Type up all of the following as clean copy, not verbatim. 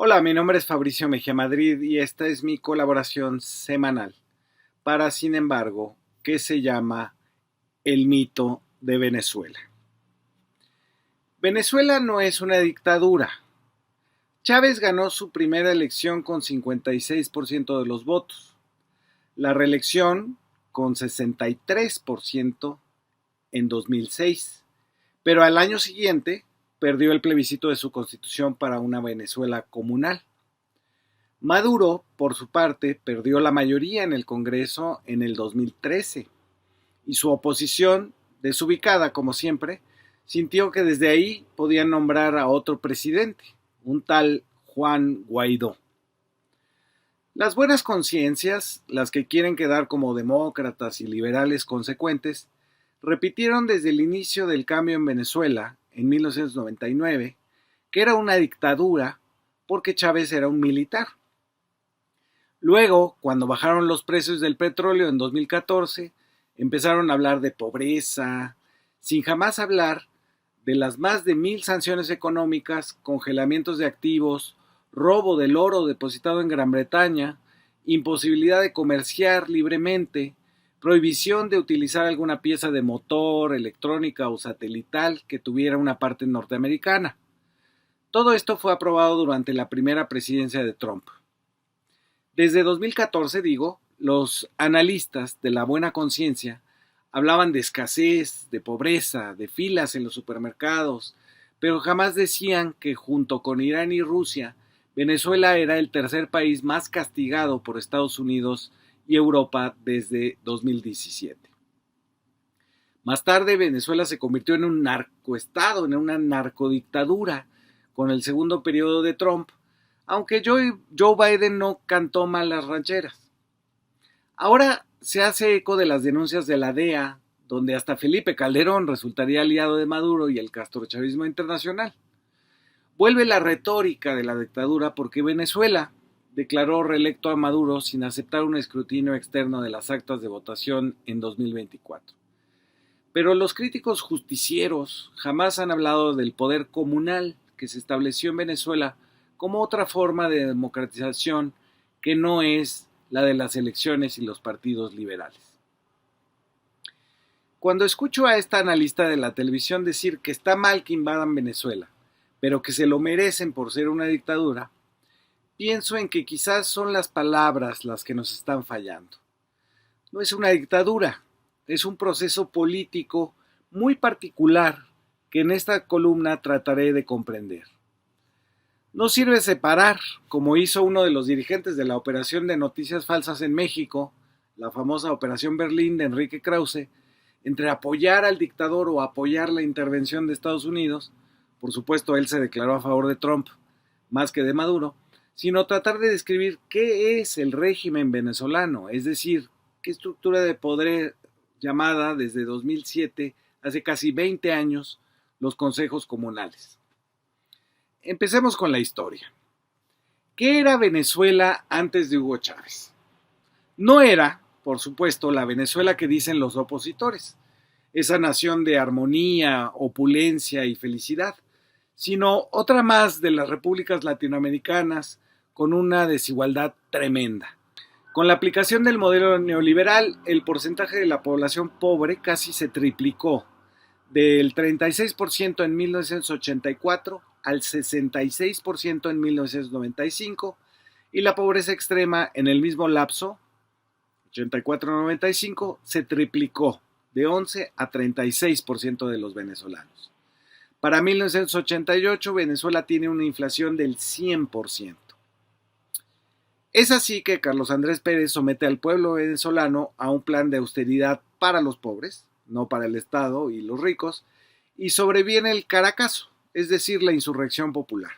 Hola, mi nombre es Fabricio Mejía Madrid y esta es mi colaboración semanal para, sin embargo, que se llama El mito de Venezuela. Venezuela no es una dictadura. Chávez ganó su primera elección con 56% de los votos, la reelección con 63% en 2006, pero al año siguiente perdió el plebiscito de su constitución para una Venezuela comunal. Maduro, por su parte, perdió la mayoría en el Congreso en el 2013 y su oposición, desubicada como siempre, sintió que desde ahí podían nombrar a otro presidente, un tal Juan Guaidó. Las buenas conciencias, las que quieren quedar como demócratas y liberales consecuentes, repitieron desde el inicio del cambio en Venezuela, en 1999, que era una dictadura porque Chávez era un militar. Luego, cuando bajaron los precios del petróleo en 2014, empezaron a hablar de pobreza, sin jamás hablar de las más de 1,000 sanciones económicas, congelamientos de activos, robo del oro depositado en Gran Bretaña, imposibilidad de comerciar libremente, prohibición de utilizar alguna pieza de motor, electrónica o satelital que tuviera una parte norteamericana. Todo esto fue aprobado durante la primera presidencia de Trump. Desde 2014, los analistas de la buena conciencia hablaban de escasez, de pobreza, de filas en los supermercados, pero jamás decían que junto con Irán y Rusia, Venezuela era el tercer país más castigado por Estados Unidos y Europa desde 2017. Más tarde, Venezuela se convirtió en un narcoestado, en una narcodictadura, con el segundo periodo de Trump, aunque Joe Biden no cantó mal las rancheras. Ahora se hace eco de las denuncias de la DEA, donde hasta Felipe Calderón resultaría aliado de Maduro y el castrochavismo internacional. Vuelve la retórica de la dictadura porque Venezuela declaró reelecto a Maduro sin aceptar un escrutinio externo de las actas de votación en 2024. Pero los críticos justicieros jamás han hablado del poder comunal que se estableció en Venezuela como otra forma de democratización que no es la de las elecciones y los partidos liberales. Cuando escucho a esta analista de la televisión decir que está mal que invadan Venezuela, pero que se lo merecen por ser una dictadura, pienso en que quizás son las palabras las que nos están fallando. No es una dictadura, es un proceso político muy particular que en esta columna trataré de comprender. No sirve separar, como hizo uno de los dirigentes de la operación de noticias falsas en México, la famosa Operación Berlín de Enrique Krause, entre apoyar al dictador o apoyar la intervención de Estados Unidos. Por supuesto, él se declaró a favor de Trump más que de Maduro, sino tratar de describir qué es el régimen venezolano, es decir, qué estructura de poder llamada desde 2007, hace casi 20 años, los consejos comunales. Empecemos con la historia. ¿Qué era Venezuela antes de Hugo Chávez? No era, por supuesto, la Venezuela que dicen los opositores, esa nación de armonía, opulencia y felicidad, sino otra más de las repúblicas latinoamericanas con una desigualdad tremenda. Con la aplicación del modelo neoliberal, el porcentaje de la población pobre casi se triplicó, del 36% en 1984 al 66% en 1995, y la pobreza extrema en el mismo lapso, 84-95, se triplicó, de 11 a 36% de los venezolanos. Para 1988, Venezuela tiene una inflación del 100%. Es así que Carlos Andrés Pérez somete al pueblo venezolano a un plan de austeridad para los pobres, no para el Estado y los ricos, y sobreviene el Caracazo, es decir, la insurrección popular.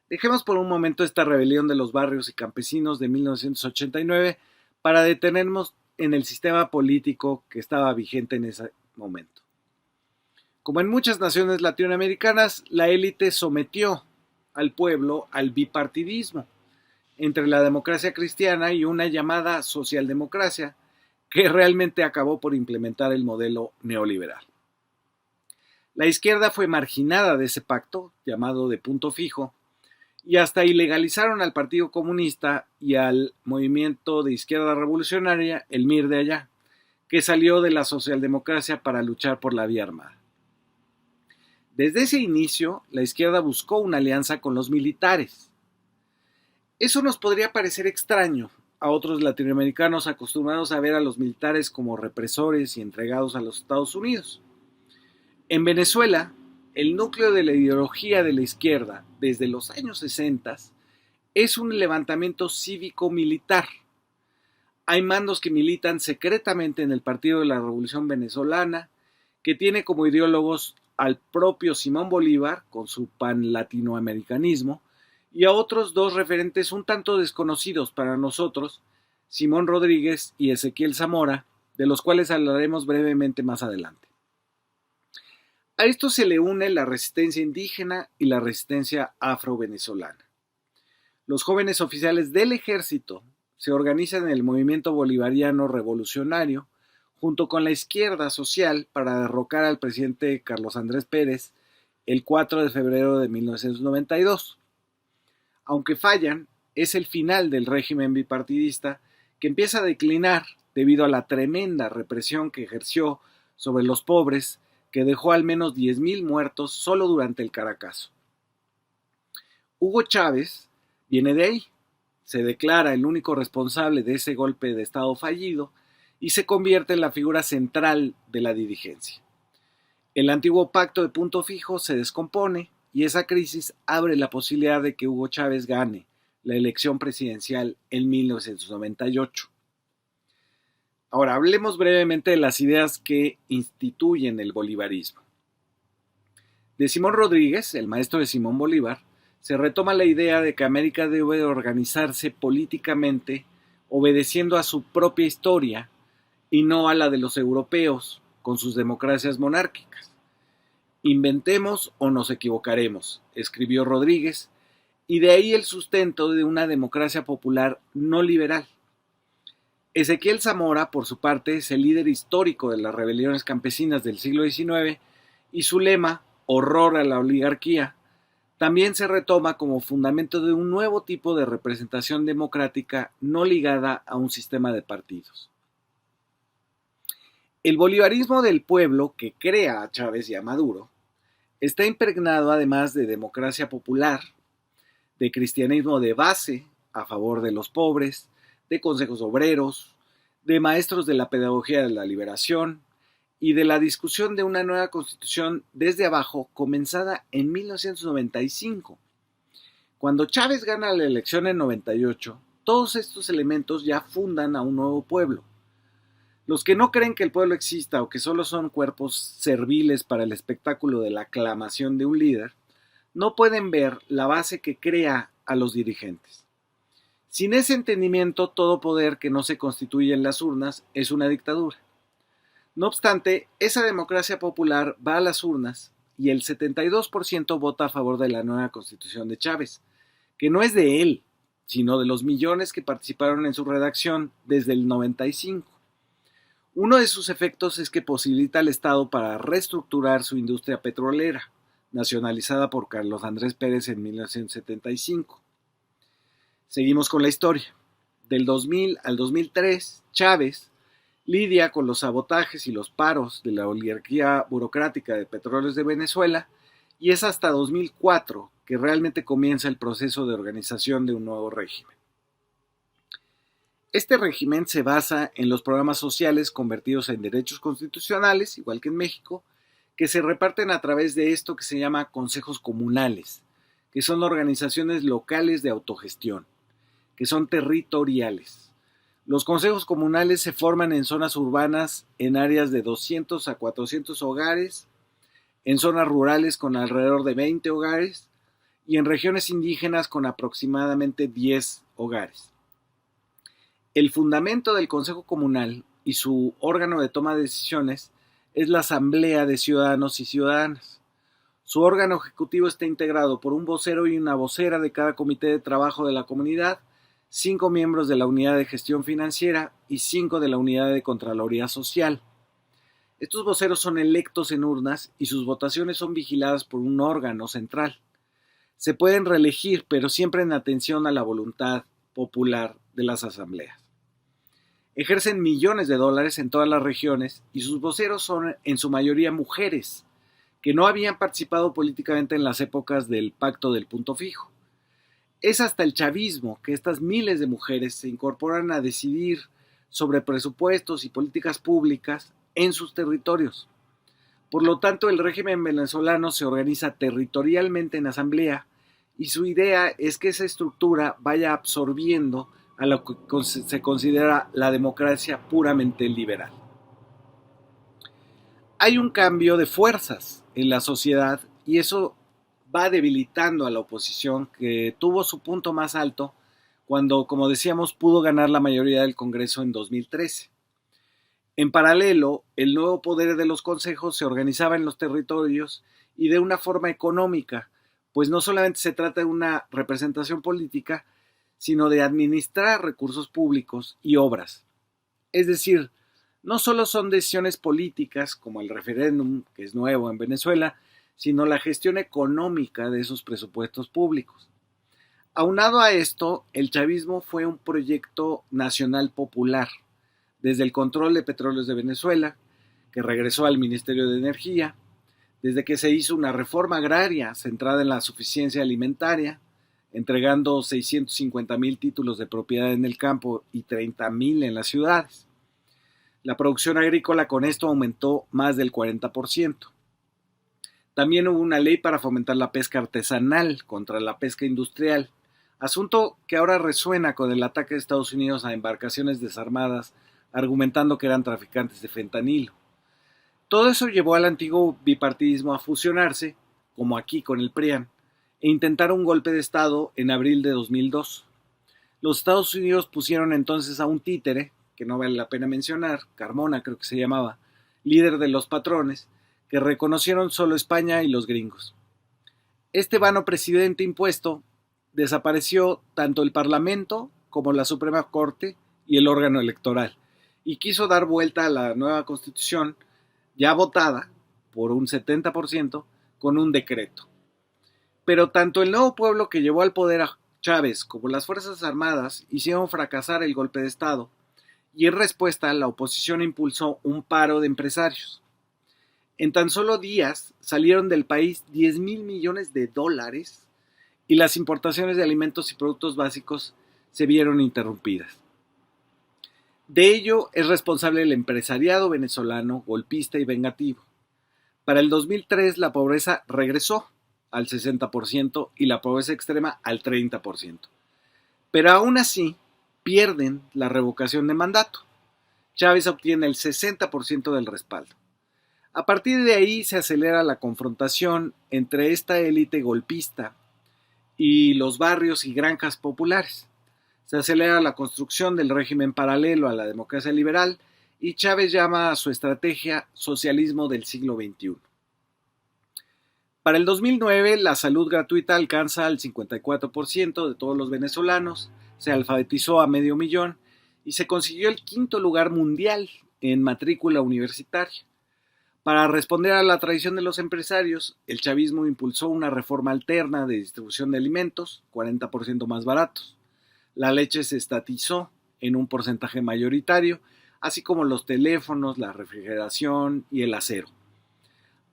Dejemos por un momento esta rebelión de los barrios y campesinos de 1989 para detenernos en el sistema político que estaba vigente en ese momento. Como en muchas naciones latinoamericanas, la élite sometió al pueblo al bipartidismo entre la democracia cristiana y una llamada socialdemocracia que realmente acabó por implementar el modelo neoliberal. La izquierda fue marginada de ese pacto, llamado de punto fijo, y hasta ilegalizaron al Partido Comunista y al Movimiento de Izquierda Revolucionaria, el MIR de allá, que salió de la socialdemocracia para luchar por la vía armada. Desde ese inicio, la izquierda buscó una alianza con los militares. Eso nos podría parecer extraño a otros latinoamericanos acostumbrados a ver a los militares como represores y entregados a los Estados Unidos. En Venezuela, el núcleo de la ideología de la izquierda desde los años 60 es un levantamiento cívico-militar. Hay mandos que militan secretamente en el Partido de la Revolución Venezolana, que tiene como ideólogos al propio Simón Bolívar, con su pan-latinoamericanismo, y a otros dos referentes un tanto desconocidos para nosotros, Simón Rodríguez y Ezequiel Zamora, de los cuales hablaremos brevemente más adelante. A esto se le une la resistencia indígena y la resistencia afro-venezolana. Los jóvenes oficiales del ejército se organizan en el movimiento bolivariano revolucionario junto con la izquierda social para derrocar al presidente Carlos Andrés Pérez el 4 de febrero de 1992. Aunque fallan, es el final del régimen bipartidista que empieza a declinar debido a la tremenda represión que ejerció sobre los pobres, que dejó al menos 10,000 muertos solo durante el Caracazo. Hugo Chávez viene de ahí, se declara el único responsable de ese golpe de Estado fallido y se convierte en la figura central de la dirigencia. El antiguo pacto de punto fijo se descompone y esa crisis abre la posibilidad de que Hugo Chávez gane la elección presidencial en 1998. Ahora, hablemos brevemente de las ideas que instituyen el bolivarismo. De Simón Rodríguez, el maestro de Simón Bolívar, se retoma la idea de que América debe organizarse políticamente obedeciendo a su propia historia y no a la de los europeos con sus democracias monárquicas. Inventemos o nos equivocaremos, escribió Rodríguez, y de ahí el sustento de una democracia popular no liberal. Ezequiel Zamora, por su parte, es el líder histórico de las rebeliones campesinas del siglo XIX y su lema, horror a la oligarquía, también se retoma como fundamento de un nuevo tipo de representación democrática no ligada a un sistema de partidos. El bolivarismo del pueblo que crea a Chávez y a Maduro está impregnado además de democracia popular, de cristianismo de base a favor de los pobres, de consejos obreros, de maestros de la pedagogía de la liberación y de la discusión de una nueva constitución desde abajo comenzada en 1995. Cuando Chávez gana la elección en 98, todos estos elementos ya fundan a un nuevo pueblo. Los que no creen que el pueblo exista o que solo son cuerpos serviles para el espectáculo de la aclamación de un líder, no pueden ver la base que crea a los dirigentes. Sin ese entendimiento, todo poder que no se constituye en las urnas es una dictadura. No obstante, esa democracia popular va a las urnas y el 72% vota a favor de la nueva constitución de Chávez, que no es de él, sino de los millones que participaron en su redacción desde el 95. Uno de sus efectos es que posibilita al Estado para reestructurar su industria petrolera, nacionalizada por Carlos Andrés Pérez en 1975. Seguimos con la historia. Del 2000 al 2003, Chávez lidia con los sabotajes y los paros de la oligarquía burocrática de Petróleos de Venezuela y es hasta 2004 que realmente comienza el proceso de organización de un nuevo régimen. Este régimen se basa en los programas sociales convertidos en derechos constitucionales, igual que en México, que se reparten a través de esto que se llama consejos comunales, que son organizaciones locales de autogestión, que son territoriales. Los consejos comunales se forman en zonas urbanas en áreas de 200 a 400 hogares, en zonas rurales con alrededor de 20 hogares y en regiones indígenas con aproximadamente 10 hogares. El fundamento del Consejo Comunal y su órgano de toma de decisiones es la Asamblea de Ciudadanos y Ciudadanas. Su órgano ejecutivo está integrado por un vocero y una vocera de cada comité de trabajo de la comunidad, 5 miembros de la unidad de gestión financiera y 5 de la unidad de Contraloría Social. Estos voceros son electos en urnas y sus votaciones son vigiladas por un órgano central. se pueden reelegir, pero siempre en atención a la voluntad popular de las asambleas. Ejercen millones de dólares en todas las regiones y sus voceros son en su mayoría mujeres, que no habían participado políticamente en las épocas del Pacto del Punto Fijo. Es hasta el chavismo que estas miles de mujeres se incorporan a decidir sobre presupuestos y políticas públicas en sus territorios. Por lo tanto, el régimen venezolano se organiza territorialmente en asamblea y su idea es que esa estructura vaya absorbiendo a lo que se considera la democracia puramente liberal. Hay un cambio de fuerzas en la sociedad y eso va debilitando a la oposición, que tuvo su punto más alto cuando, como decíamos, pudo ganar la mayoría del Congreso en 2013. En paralelo, el nuevo poder de los consejos se organizaba en los territorios y de una forma económica, pues no solamente se trata de una representación política, sino de administrar recursos públicos y obras. Es decir, no solo son decisiones políticas como el referéndum, que es nuevo en Venezuela, sino la gestión económica de esos presupuestos públicos. Aunado a esto, el chavismo fue un proyecto nacional popular, desde el control de petróleos de Venezuela, que regresó al Ministerio de Energía, desde que se hizo una reforma agraria centrada en la suficiencia alimentaria, entregando 650,000 títulos de propiedad en el campo y 30,000 en las ciudades. La producción agrícola con esto aumentó más del 40%. También hubo una ley para fomentar la pesca artesanal contra la pesca industrial, asunto que ahora resuena con el ataque de Estados Unidos a embarcaciones desarmadas, argumentando que eran traficantes de fentanilo. Todo eso llevó al antiguo bipartidismo a fusionarse, como aquí con el PRIAN, e intentar un golpe de Estado en abril de 2002. Los Estados Unidos pusieron entonces a un títere, que no vale la pena mencionar, Carmona creo que se llamaba, líder de los patrones, que reconocieron solo España y los gringos. Este vano presidente impuesto desapareció tanto el Parlamento como la Suprema Corte y el órgano electoral, y quiso dar vuelta a la nueva Constitución, ya votada por un 70%, con un decreto. Pero tanto el nuevo pueblo que llevó al poder a Chávez como las Fuerzas Armadas hicieron fracasar el golpe de Estado, y en respuesta la oposición impulsó un paro de empresarios. En tan solo días salieron del país 10,000 millones de dólares y las importaciones de alimentos y productos básicos se vieron interrumpidas. De ello es responsable el empresariado venezolano golpista y vengativo. Para el 2003 la pobreza regresó al 60% y la pobreza extrema al 30%. Pero aún así pierden la revocación de mandato. Chávez obtiene el 60% del respaldo. A partir de ahí se acelera la confrontación entre esta élite golpista y los barrios y granjas populares. Se acelera la construcción del régimen paralelo a la democracia liberal y Chávez llama a su estrategia socialismo del siglo XXI. Para el 2009, la salud gratuita alcanza al 54% de todos los venezolanos, se alfabetizó a 500,000 y se consiguió el quinto lugar mundial en matrícula universitaria. Para responder a la tradición de los empresarios, el chavismo impulsó una reforma alterna de distribución de alimentos, 40% más baratos. La leche se estatizó en un porcentaje mayoritario, así como los teléfonos, la refrigeración y el acero.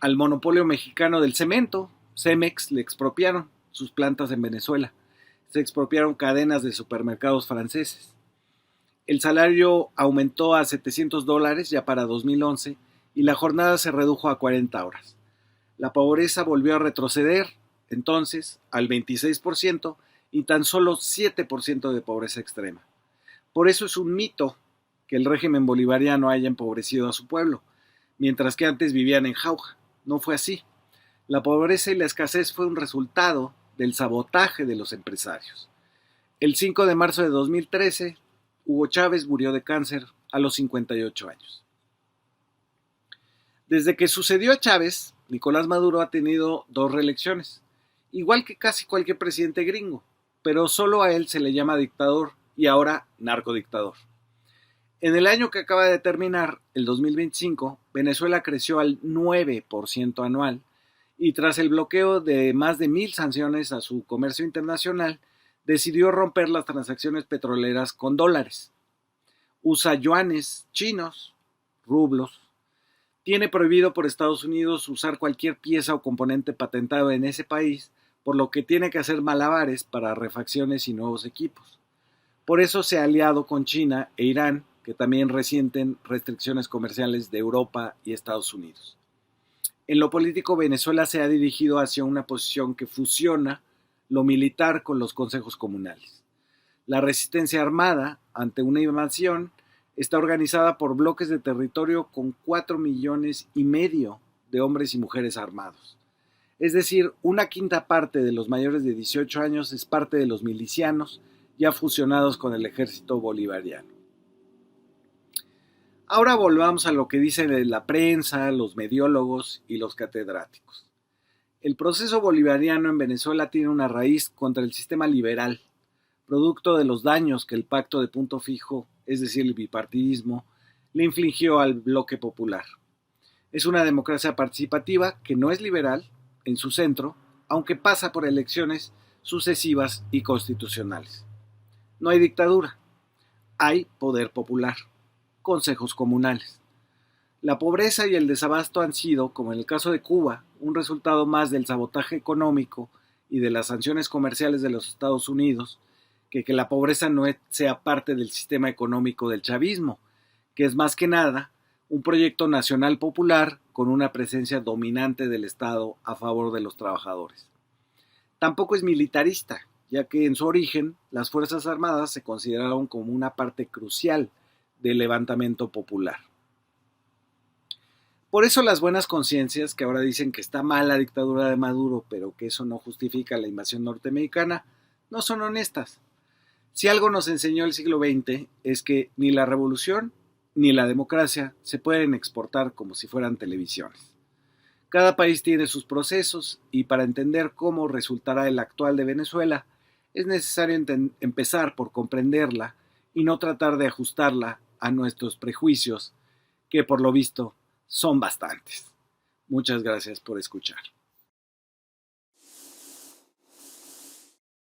Al monopolio mexicano del cemento, Cemex, le expropiaron sus plantas en Venezuela. Se expropiaron cadenas de supermercados franceses. El salario aumentó a $700 ya para 2011 y la jornada se redujo a 40 horas. La pobreza volvió a retroceder, entonces, al 26% y tan solo 7% de pobreza extrema. Por eso es un mito que el régimen bolivariano haya empobrecido a su pueblo, mientras que antes vivían en jauja. No fue así. La pobreza y la escasez fue un resultado del sabotaje de los empresarios. El 5 de marzo de 2013, Hugo Chávez murió de cáncer a los 58 años. Desde que sucedió a Chávez, Nicolás Maduro ha tenido 2 reelecciones, igual que casi cualquier presidente gringo, pero solo a él se le llama dictador y ahora narcodictador. En el año que acaba de terminar, el 2025, Venezuela creció al 9% anual y tras el bloqueo de más de 1,000 sanciones a su comercio internacional, decidió romper las transacciones petroleras con dólares. Usa yuanes chinos, rublos. Tiene prohibido por Estados Unidos usar cualquier pieza o componente patentado en ese país, por lo que tiene que hacer malabares para refacciones y nuevos equipos. Por eso se ha aliado con China e Irán, que también resienten restricciones comerciales de Europa y Estados Unidos. En lo político, Venezuela se ha dirigido hacia una posición que fusiona lo militar con los consejos comunales. La resistencia armada ante una invasión está organizada por bloques de territorio con 4,5 millones de hombres y mujeres armados. Es decir, una quinta parte de los mayores de 18 años es parte de los milicianos ya fusionados con el ejército bolivariano. Ahora volvamos a lo que dicen la prensa, los mediólogos y los catedráticos. El proceso bolivariano en Venezuela tiene una raíz contra el sistema liberal, producto de los daños que el pacto de punto fijo, es decir, el bipartidismo, le infligió al bloque popular. Es una democracia participativa que no es liberal en su centro, aunque pasa por elecciones sucesivas y constitucionales. No hay dictadura, hay poder popular, consejos comunales. La pobreza y el desabasto han sido, como en el caso de Cuba, un resultado más del sabotaje económico y de las sanciones comerciales de los Estados Unidos, que la pobreza no sea parte del sistema económico del chavismo, que es más que nada un proyecto nacional popular con una presencia dominante del Estado a favor de los trabajadores. Tampoco es militarista, ya que en su origen las Fuerzas Armadas se consideraron como una parte crucial del levantamiento popular. Por eso las buenas conciencias que ahora dicen que está mal la dictadura de Maduro, pero que eso no justifica la invasión norteamericana, no son honestas. Si algo nos enseñó el siglo XX es que ni la revolución ni la democracia se pueden exportar como si fueran televisiones. Cada país tiene sus procesos y para entender cómo resultará el actual de Venezuela, es necesario empezar por comprenderla y no tratar de ajustarla a nuestros prejuicios, que por lo visto son bastantes. Muchas gracias por escuchar.